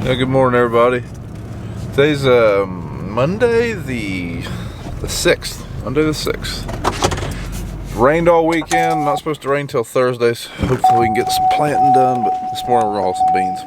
Yeah, good morning, everybody. Today's Monday the 6th. Monday the 6th. It's rained all weekend. Not supposed to rain till Thursday, so hopefully we can get some planting done. But this morning we're gonna haul some beans.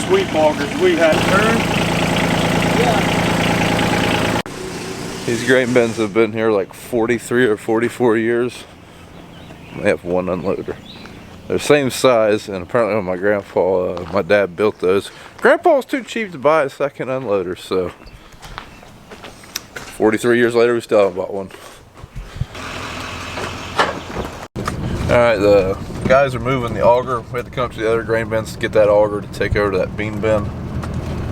Sweet walkers we had turned. Yeah. These grain bins have been here like 43 or 44 years. They have one unloader. They're the same size, and apparently when my dad built those. Grandpa was too cheap to buy a second unloader, so 43 years later we still haven't bought one. Alright, the guys are moving the auger. We had to come up to the other grain bins to get that auger to take over to that bean bin.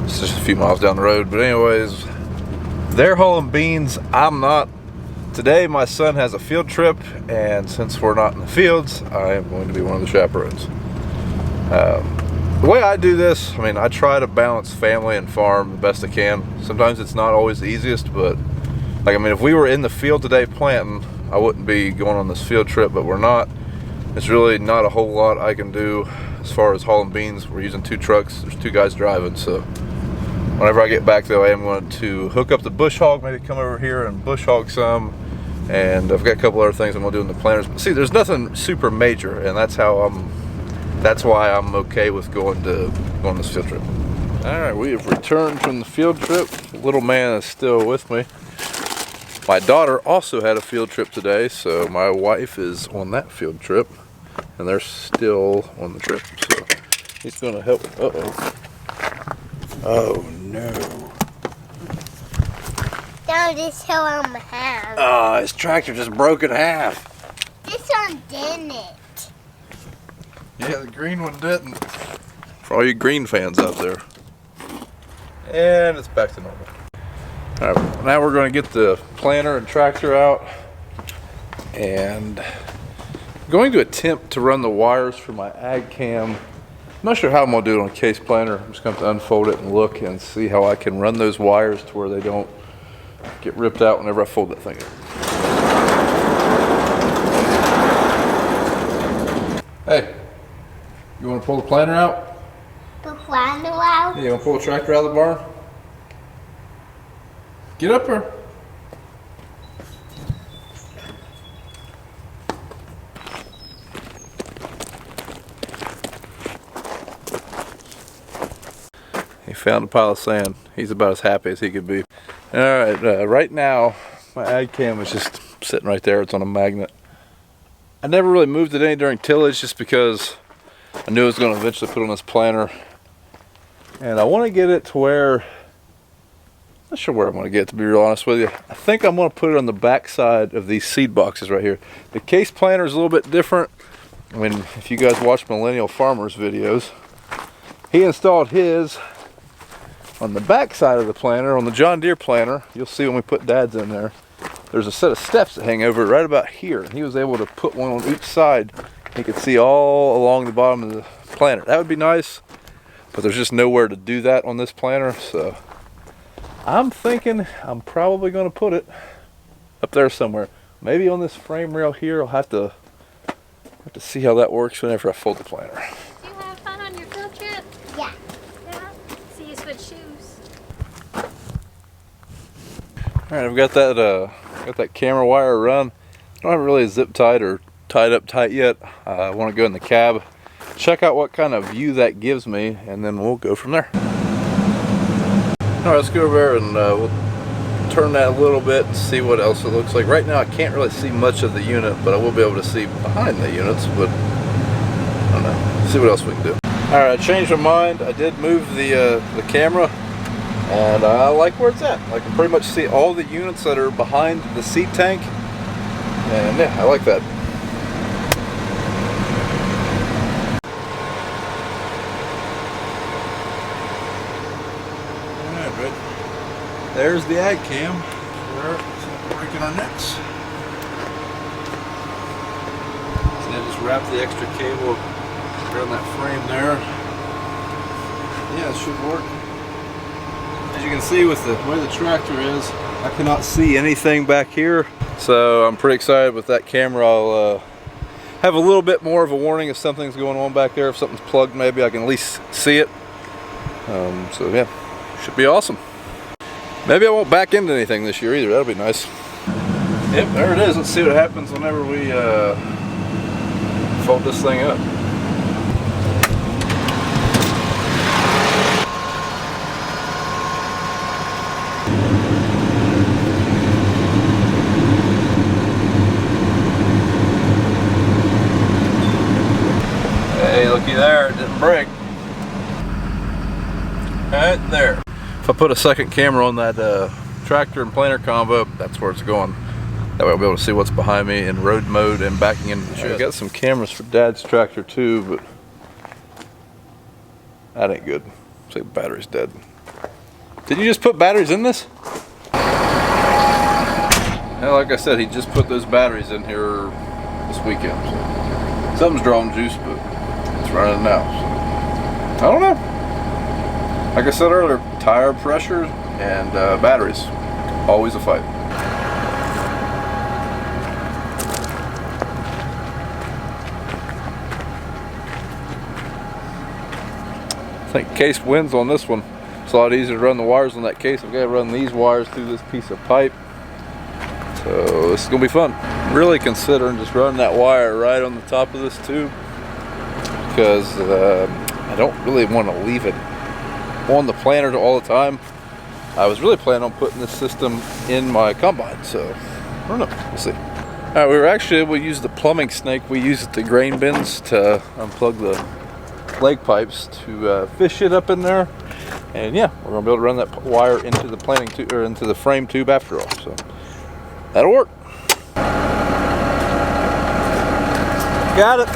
It's just a few miles down the road, but anyways, they're hauling beans, I'm not. Today my son has a field trip, and since we're not in the fields, I am going to be one of the chaperones. The way I do this, I mean, I try to balance family and farm the best I can. Sometimes it's not always the easiest, but like, I mean, if we were in the field today planting, I wouldn't be going on this field trip, but we're not. It's really not a whole lot I can do as far as hauling beans. We're using two trucks, there's two guys driving, so whenever I get back though, I am going to hook up the bush hog, maybe come over here and bush hog some, and I've got a couple other things I'm gonna do in the planters. But see, there's nothing super major, and that's why I'm okay with going on this field trip. All right, we have returned from the field trip. Little man is still with me. My daughter also had a field trip today, so my wife is on that field trip, and they're still on the trip. So he's gonna help. Uh-oh. Oh no. Down this hill on my house. Oh, his tractor just broke in half. This one didn't. Yeah, the green one didn't. For all you green fans out there. And it's back to normal. Alright, now we're going to get the planter and tractor out. And I'm going to attempt to run the wires for my ag cam. I'm not sure how I'm going to do it on a case planter. I'm just going to have to unfold it and look and see how I can run those wires to where they don't get ripped out whenever I fold that thing up. Hey, you want to pull the planter out? The planter out? Yeah, you want to pull the tractor out of the barn? Get up here. He found a pile of sand. He's about as happy as he could be. Alright, right now my ag cam is just sitting right there. It's on a magnet. I never really moved it any during tillage just because I knew I was going to eventually put on this planter. And I want to get it to where, not sure where I'm going to get it, to be real honest with you. I think I'm going to put it on the back side of these seed boxes right here. The case planter is a little bit different. I mean, if you guys watch Millennial Farmers videos, he installed his on the back side of the planter, on the John Deere planter. You'll see when we put Dad's in there, there's a set of steps that hang over it right about here. And he was able to put one on each side. He could see all along the bottom of the planter. That would be nice, but there's just nowhere to do that on this planter. So I'm thinking I'm probably going to put it up there somewhere. Maybe on this frame rail here. I'll have to see how that works whenever I fold the planter. Do you have fun on your field trip? Yeah. Yeah. See you switch shoes. All right, I've got that camera wire run. I don't have it really zip tied or tied up tight yet. I want to go in the cab, check out what kind of view that gives me, and then we'll go from there. All right, let's go over there and we'll turn that a little bit and see what else it looks like. Right now I can't really see much of the unit, but I will be able to see behind the units, but I don't know. See what else we can do. All right, I changed my mind. I did move the camera, and I like where it's at. I can pretty much see all the units that are behind the seed tank, and yeah, I like that. There's the ag cam. We're breaking our necks. So I just wrap the extra cable around that frame there. Yeah, it should work. As you can see with the way the tractor is, I cannot see anything back here. So I'm pretty excited with that camera. I'll have a little bit more of a warning if something's going on back there. If something's plugged, maybe I can at least see it. So yeah, should be awesome. Maybe I won't back into anything this year either. That'll be nice. Yep, there it is. Let's see what happens whenever we fold this thing up. Hey, looky there, it didn't break. Right there. If I put a second camera on that tractor and planer combo, that's where it's going. That way I'll be able to see what's behind me in road mode and backing into the shed. I got some cameras for Dad's tractor too, but that ain't good. Looks like the battery's dead. Did you just put batteries in this? Yeah, like I said, he just put those batteries in here this weekend. So something's drawing juice, but it's running now. So I don't know. Like I said earlier, tire pressure and batteries, always a fight. I think case wins on this one. It's a lot easier to run the wires on that case. I've got to run these wires through this piece of pipe. So this is going to be fun. I'm really considering just running that wire right on the top of this tube, because I don't really want to leave it on the planter all the time. I was really planning on putting this system in my combine, so I don't know. We'll see. Alright, we were actually able to use the plumbing snake we use at the grain bins to unplug the leg pipes to fish it up in there. And yeah, we're gonna be able to run that wire into the planting tube, or into the frame tube after all. So that'll work. Got it.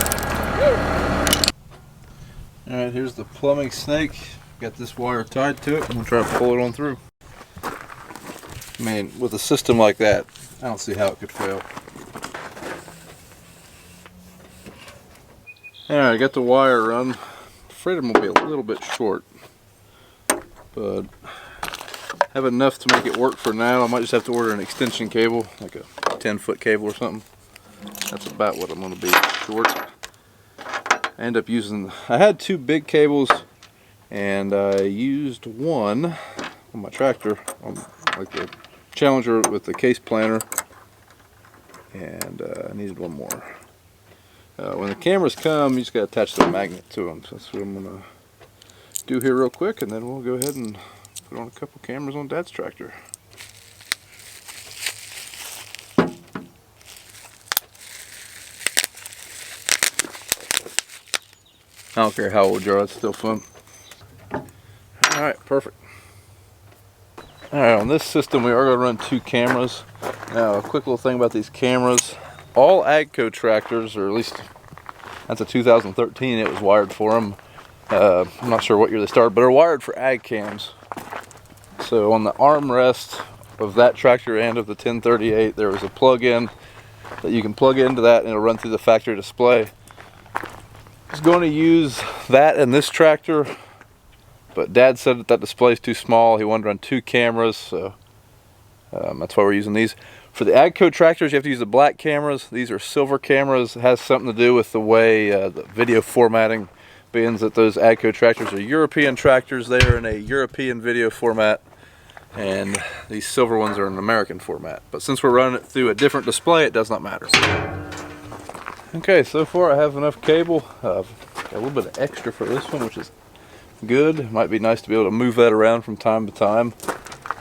Alright, here's the plumbing snake. Got this wire tied to it. I'm gonna try to pull it on through. I mean, with a system like that, I don't see how it could fail. Alright, I got the wire run. I'm afraid I'm gonna be a little bit short, but I have enough to make it work for now. I might just have to order an extension cable, like a 10-foot cable or something. That's about what I'm gonna be short. I end up using, I had two big cables, and I used one on my tractor, on like the Challenger with the case planter, and I needed one more. When the cameras come, you just got to attach the magnet to them. So that's what I'm going to do here real quick, and then we'll go ahead and put on a couple cameras on Dad's tractor. I don't care how old you are, it's still fun. Alright, perfect. Alright, on this system we are going to run two cameras. Now, a quick little thing about these cameras. All AGCO tractors, or at least that's a 2013, it was wired for them. I'm not sure what year they started, but they're wired for ag cams. So on the armrest of that tractor and of the 1038, there was a plug-in that you can plug into that and it'll run through the factory display. I was going to use that in this tractor, but Dad said that display is too small. He wanted to run two cameras, so that's why we're using these. For the AGCO tractors, you have to use the black cameras. These are silver cameras. It has something to do with the way the video formatting, being that those AGCO tractors are European tractors. They are in a European video format, and these silver ones are in an American format. But since we're running it through a different display, it does not matter. Okay, so far I have enough cable. I've got a little bit of extra for this one, which is good. It might be nice to be able to move that around from time to time.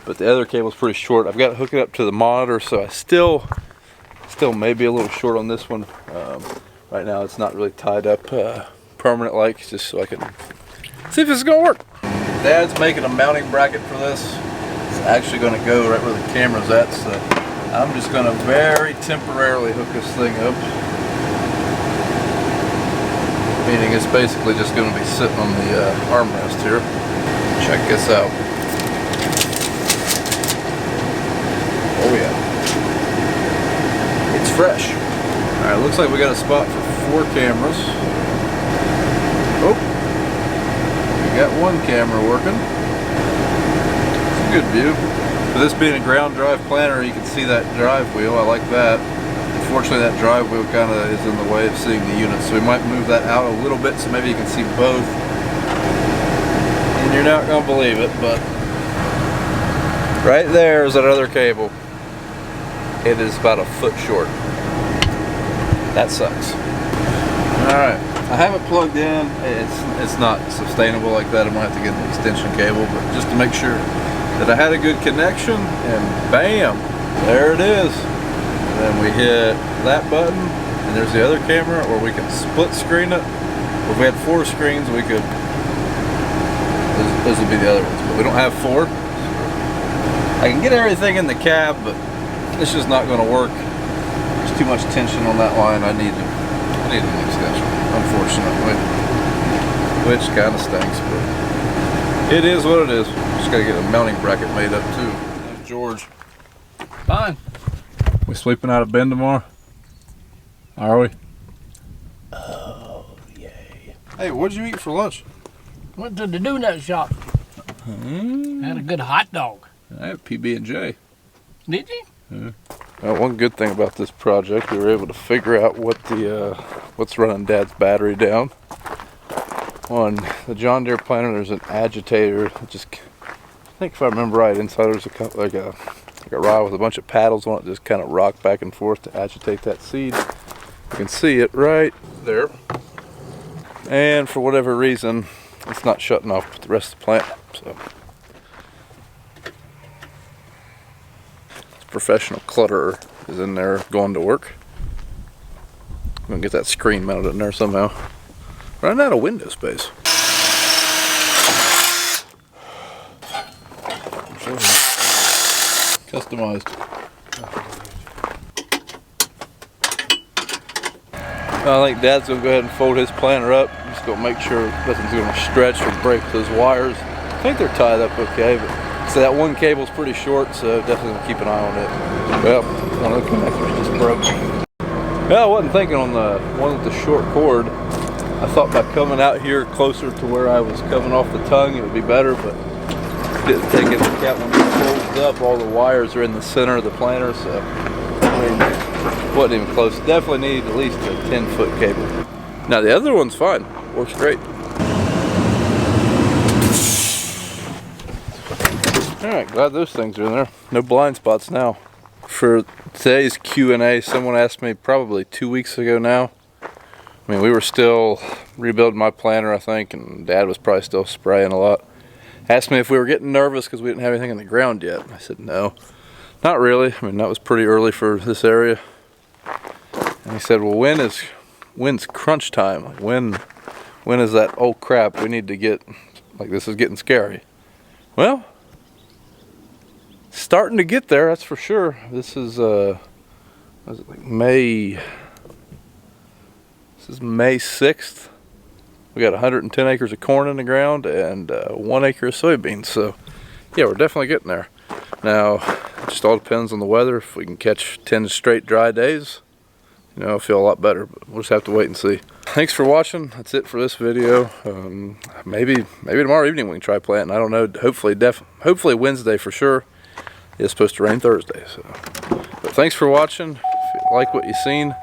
But the other cable's pretty short. I've got to hook it up to the monitor, so I still may be a little short on this one. Right now it's not really tied up permanent like, just so I can see if this is going to work. Dad's making a mounting bracket for this. It's actually going to go right where the camera's at, so I'm just going to very temporarily hook this thing up. Meaning it's basically just going to be sitting on the armrest here. Check this out. Oh yeah. It's fresh. Alright, looks like we got a spot for 4 cameras. Oh, we got one camera working. It's a good view. With this being a ground drive planter, you can see that drive wheel. I like that. Unfortunately, that drive wheel kind of is in the way of seeing the units, so we might move that out a little bit so maybe you can see both. And you're not going to believe it, but right there is that other cable. It is about a foot short. That sucks. Alright, I have it plugged in. It's not sustainable like that. I'm going to have to get an extension cable, but just to make sure that I had a good connection, and bam, there it is. And then we hit that button, and there's the other camera, or we can split screen it. Or if we had 4 screens, we could, those would be the other ones, but we don't have 4. I can get everything in the cab, but it's just not going to work. There's too much tension on that line. I need an extension, unfortunately, which kind of stinks, but it is what it is. Just got to get a mounting bracket made up too. There's George. Fine. We sleeping out of Bend tomorrow? Are we? Oh, yay. Hey, what did you eat for lunch? Went to the donut shop. Had a good hot dog. I have PB&J. Did you? Yeah. Well, one good thing about this project, we were able to figure out what what's running Dad's battery down. On the John Deere planter, there's an agitator. I think if I remember right, inside there's like a rod with a bunch of paddles on it, just kind of rock back and forth to agitate that seed. You can see it right there. And for whatever reason, it's not shutting off the rest of the plant. So, this professional clutterer is in there going to work. I'm gonna get that screen mounted in there somehow. Running out of window space. Customized. I think Dad's gonna go ahead and fold his planter up. Just gonna make sure nothing's gonna stretch or break those wires. I think they're tied up okay, but so that one cable's pretty short, so definitely gonna keep an eye on it. Well, one of the connectors just broke. Well, I wasn't thinking on the one with the short cord. I thought by coming out here closer to where I was coming off the tongue, it would be better, but didn't take into account when it folds up, all the wires are in the center of the planter, so I mean, wasn't even close. Definitely needed at least a 10-foot cable. Now the other one's fine, works great. Alright, glad those things are in there. No blind spots now. For today's Q&A, someone asked me probably 2 weeks ago now. I mean, we were still rebuilding my planter, I think, and Dad was probably still spraying a lot. Asked me if we were getting nervous because we didn't have anything in the ground yet. I said, no, not really. I mean, that was pretty early for this area. And he said, well, when's crunch time? Like, when is that, oh crap, we need to get, like, this is getting scary. Well, starting to get there, that's for sure. This is, was it like May? This is May 6th. We got 110 acres of corn in the ground and 1 acre of soybeans. So, yeah, we're definitely getting there. Now, it just all depends on the weather. If we can catch 10 straight dry days, you know, I'll feel a lot better. But we'll just have to wait and see. Thanks for watching. That's it for this video. Maybe tomorrow evening we can try planting. I don't know. Hopefully Wednesday for sure. It's supposed to rain Thursday. So, but thanks for watching. If you like what you've seen,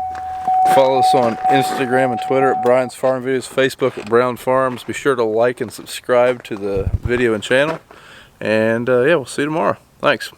follow us on Instagram and Twitter at Brian's Farm Videos, Facebook at Brown Farms. Be sure to like and subscribe to the video and channel. And yeah, we'll see you tomorrow. Thanks.